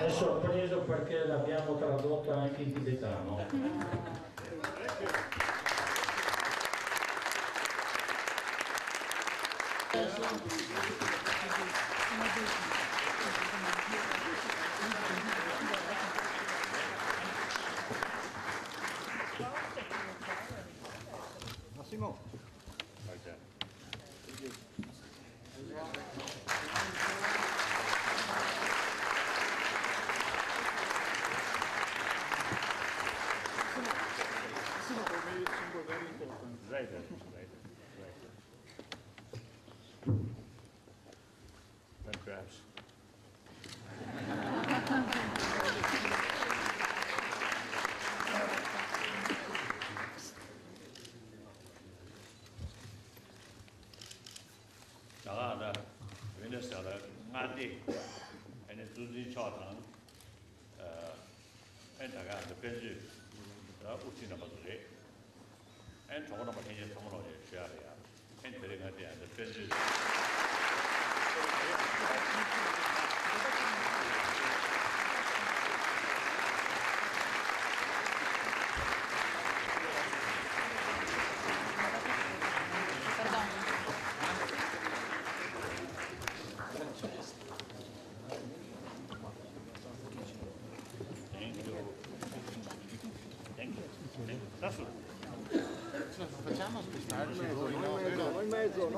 È sorpreso perché l'abbiamo tradotto anche in tibetano. Massimo. Very important. Right. Then perhaps. 나가다 웬에서라 안디 아니 두지 차당 엔다가 벤지 우치나 버들이 엔 저거나 뭐 이제 정말로 쉬어야 엔 데려가 돼야 벤지 Facciamo spostare, noi in mezzo.